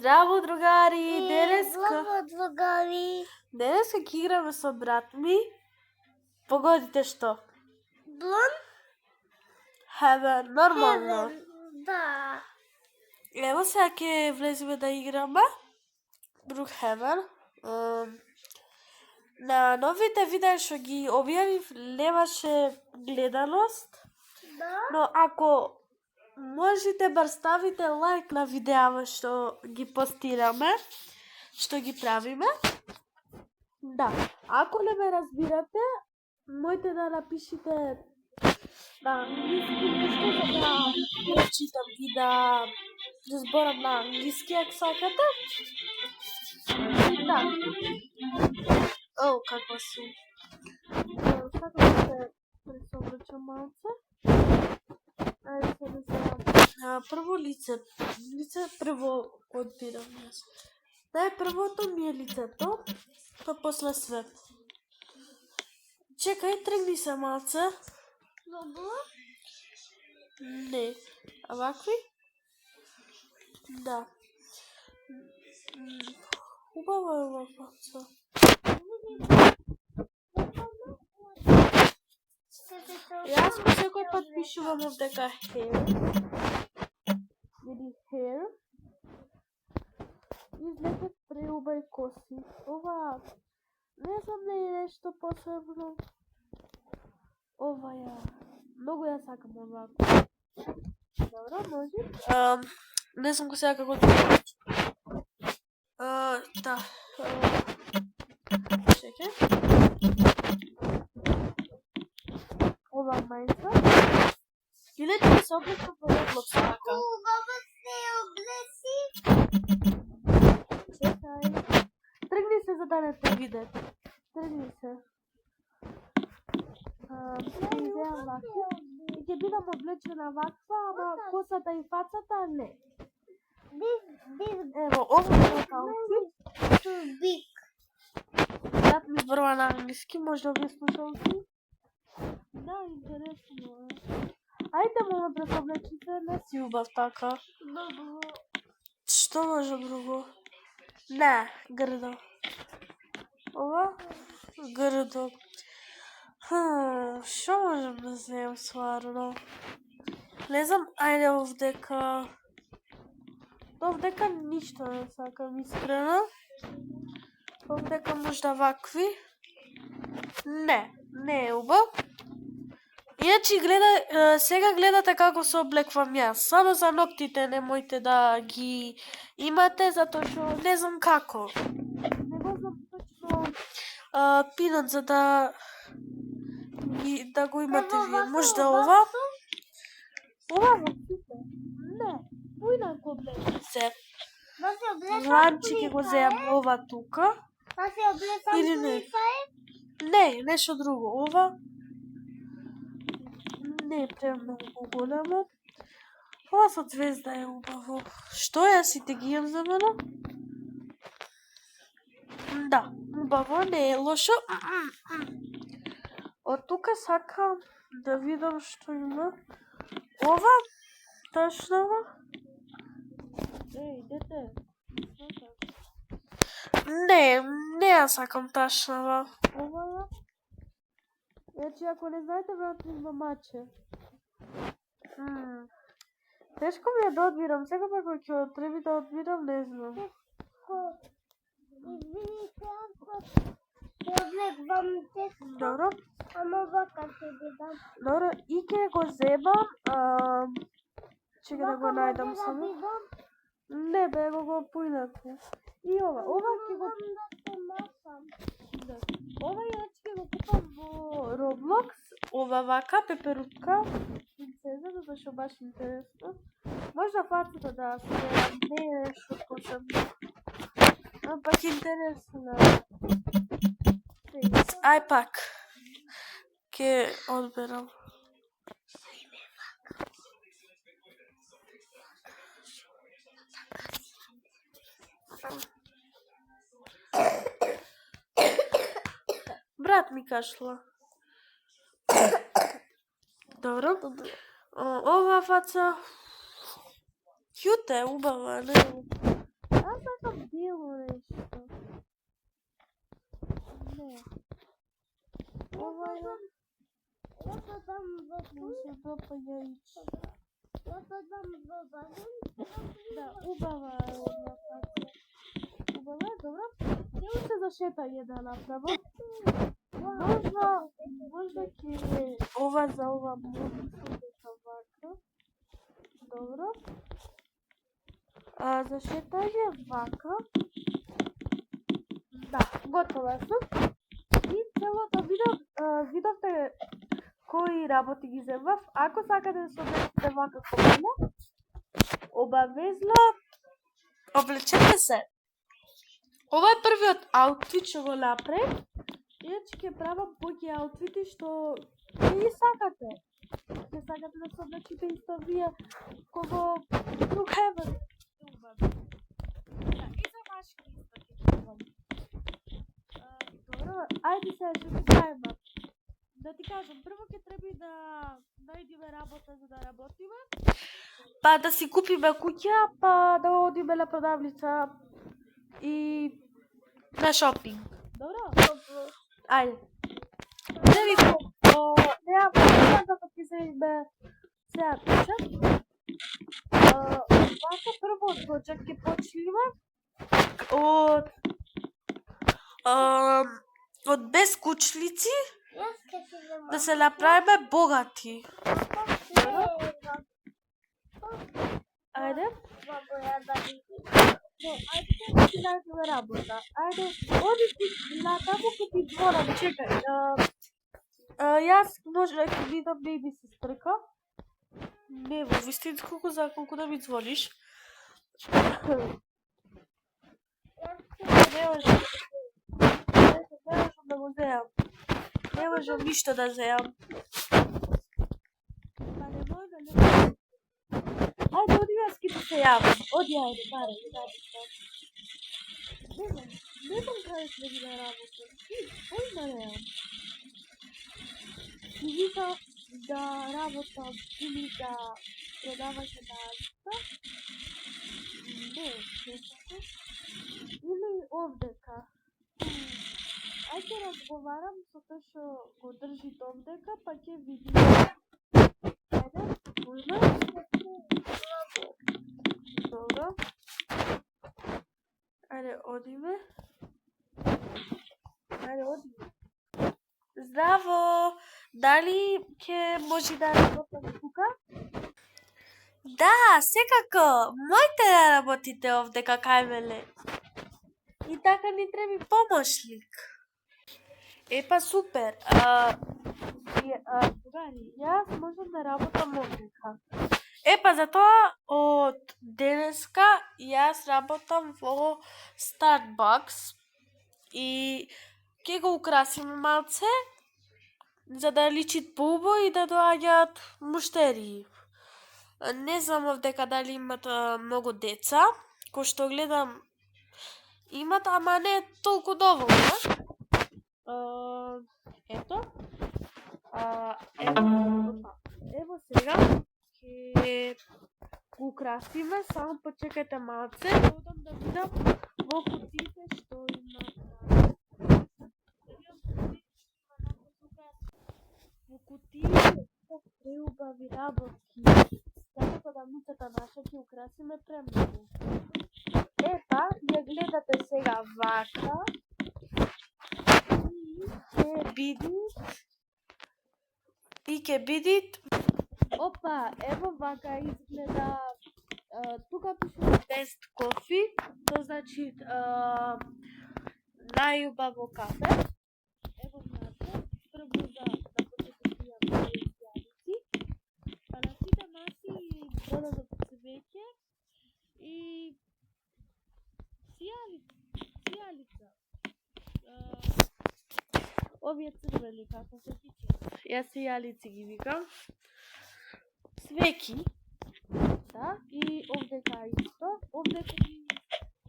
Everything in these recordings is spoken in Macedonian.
Здраво, другари! Здраво, другари! Денеска ќе играме со брат ми. Погодите што? Блон? Heaven, нормално. Да. Ево сега ќе влеземе да играме. Brookhaven. На новите видеа што ги објавив немаше гледаност. Да. Но ако можете бар ставите лайк на видеава што ги постираме, што ги правиме. Да, ако не ме разбирате, моите да напишите на англиски нешто за да прочитам и да зборам на англиски ако сакате. Да. О, какво си. Сакам да се пресобрачам малце. Ајде се да се... Прво лице прво одбирам јас. Најпрвото ми е лицето, па после све. Чекај, тргни се малце. Добро? Не. А вакви? Да. Убава е ова фаца. Јас ми секој пат пишувам дека hair. Види hair. Излетат преубави коси. Ова, не знам не е нешто посебно. Ова ја. Многу ја сакам овако. Добро, може. Не знам сега како да... Да. Чекај. Ова мајца. Илете да се облечам во Roblox така. Баба се облеси. Чекај. Тргни се за да не те видат. Тргни се. И ќе бидам облечена ваква, ама косата и фацата не. Ево, ова е аутфит. Бик. Брат ми зборува на англиски, може да ви слушалки. Да, интересно е. Ајде ме да се облечите, не си убав така. Добро. Што може друго? Не, грдо. Ова? Грдо. Што можем да земам стварно? Не знам, ајде овдека... Овдека ништо не сакам искрено. Овдека можда вакви. Не е убав. Иначе сега гледате како се облеквам јас. Само за ноктите немојте да ги имате, затоа што не знам како. Не го знам точно пинот за да го имате вие. Можда ова? Ова во сите? Не, поинако облечи се. Ланчи ќе го земам ова тука. Или не? Не, нешто друго. Ова? Не е премногу големо. Ова со звезда е убаво. Што е, сите ги имам за мене? Да, убаво, не е лошо. Од тука сакам да видам што има. Ова? Ташнава? Еј, дете. Не ја сакам ташнава. Ова ја? Значи, ако не знаете, брат ми има маче. Тешко ми е да одбирам. Сега пак ќе треба да одбирам, не знам. Извините, ако се облегвам тешко. Добро. Ама вака ќе бидам. Добро, и ќе го земам. Чекај да го најдам само. Не бе, го поинаку. И ова ќе го... Ова иначе ќе го купам во Roblox. Ова вака, пеперутка. Принцеза, затоа што баш интересно. Можда фацата да се не е нешто посебно. Пак интересно. Ај пак. Ке одберам. Брат ми кашла. Добро. Ова фаца кјут е, убава, не? Аз Не. Ова е... Ја подам во Може да па јајче. Ја подам во багон. Да, убава е ова фација. Убава е, добро. Не уште за шетање да направам. Можда ќе ова за ова може дека вака. Добро. За шетање вака. Да, готова сум. И целото видовте кои работи ги земав. Ако сакате да се облечете вака како мене, обавезно облечете се. Ова е првиот аутфит што го направив. Иначе ќе правам поќе аутфити што ги сакате. Ќе сакате да се облечите исто вие кога Brookhaven. Да, и за машки исто ќе правам. Добро, ајде сега што ќе правиме. Да ти кажам, прво ќе треба да најдеме работа за да работиме. Па да си купиме куќа, па да одиме на продавница и на шопинг. Добро? Ајде. Не викам, немам проблем како ќе се име сега пичам. Вака прво од почек ќе почнеме од бескучлици да се направиме богати. Ајде. No, ајде да си најдеме работа. Ајде, оди ти на таму ке ти звонам, чекај. Јас може да ќе видам бейбисистерка. Не, во вистинско колку да ми звониш. Не можам да го земам. Не можам ништо да земам. Па не може. Ајде, оди јас ке ти се јавам. Оди, ајде, баре, не знам каде сме ги на работа. Појма немам. Си вика да работам или да продаваше на Алица. Не, или овдека. Ајде разговарам со тој што го држи овдека, па ќе видим. Ајде, појма. Добро. Ајде, одиме. Здраво! Дали ќе може да работам тука? Да, секако. Мојте да работите овдека кај мене. И така ни треби помошник. Епа супер. Другари, јас можам да работам овдека. Епа, затоа од денеска јас работам во Starbucks и ќе го украсим малце за да личи поубаво и да доаѓаат муштерии. Не знам овдека дали имат многу деца, кој што гледам имат, ама не толку доволно. Ето. Ево сега ќе го украсиме, само почекајте малце, одам да видам во кутиите што има. Во кутиите што преубави работки. Така да муцата наша ќе украсиме премногу. Епа, ја гледате сега вака. И ќе биде опа, ево вака изгледа. Тука пише best coffee, то значи најубаво кафе. Ево знаете, прво да почнете да јадите. Па на сите маси додадов цвеќе и сијалица. Овие црвени како се тиче. Јас сијалици ги викам. Свеки. Да, и овдека исто. Овдека ги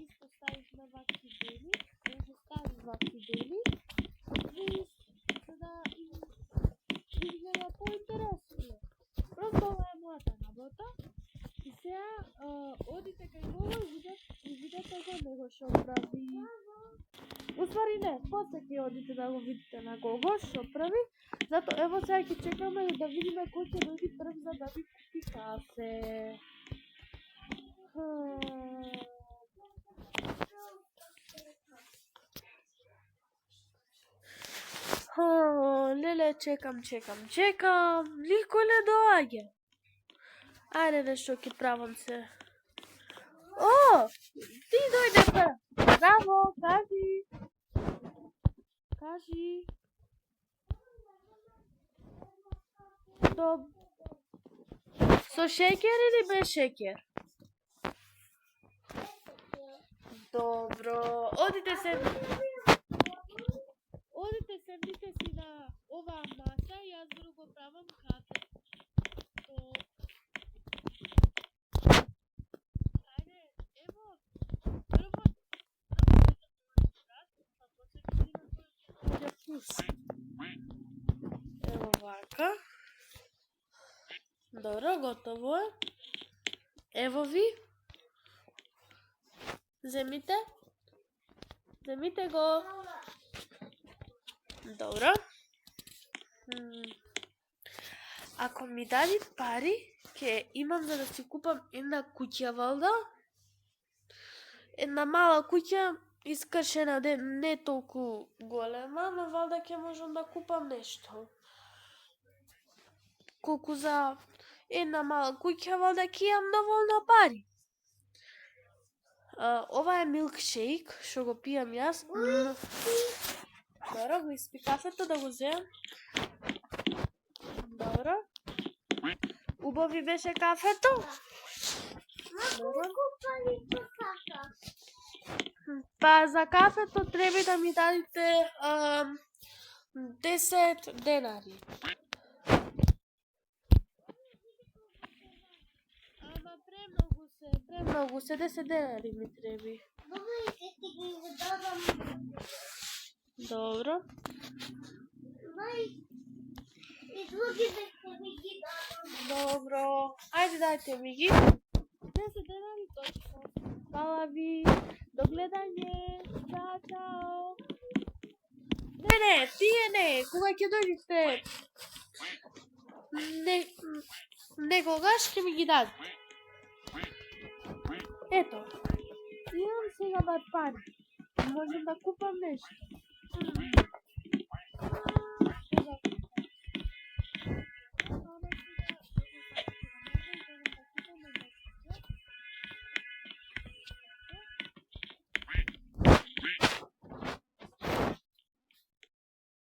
исто ставивме вакви бели. Може стави вакви бели. И за да изгледа поинтересно. Просто ова е мојата работа. И сега одите кај него и видете го него што прави. Уствари не, после ќе одите да го видите на кого што прави. Зато ево сега ќе чекаме да видиме кој ќе дојде прв за да ви купи кафе. Леле, чекам. Никој не доаѓа. Ајде нешто ќе правам се. О, ти дојде прв. Браво, кажи. Со шеќер или без шеќер? Добро, одите седнете си на оваа маса и јас го правам кафе. Ајде, ево, прво ево вака. Добро, готово е. Ево ви. Земите го. Добро. Ако ми дади пари, ќе имам за да си купам една куќа, валда. Една мала куќа, искршена, не толку голема, но валда ќе можам да купам нешто. Колку за една мала куќа, валда ќе имам доволно пари. Ова е милкшейк, што го пијам јас. Добро, го испи кафето да го земам. Добро. Убави беше кафето? Па за кафето треба да ми дадите 10 денари. Ама премногу се 10 денари ми треби. Добро. Добро. Ајде дајте ми ги. 10 денари точно. Фала ви. До гледање. Чао. Не, тие не. Кога ќе дојдете некогаш ќе ми ги дадете. Ето. Имам сега бар пари. Можем да купам нешто.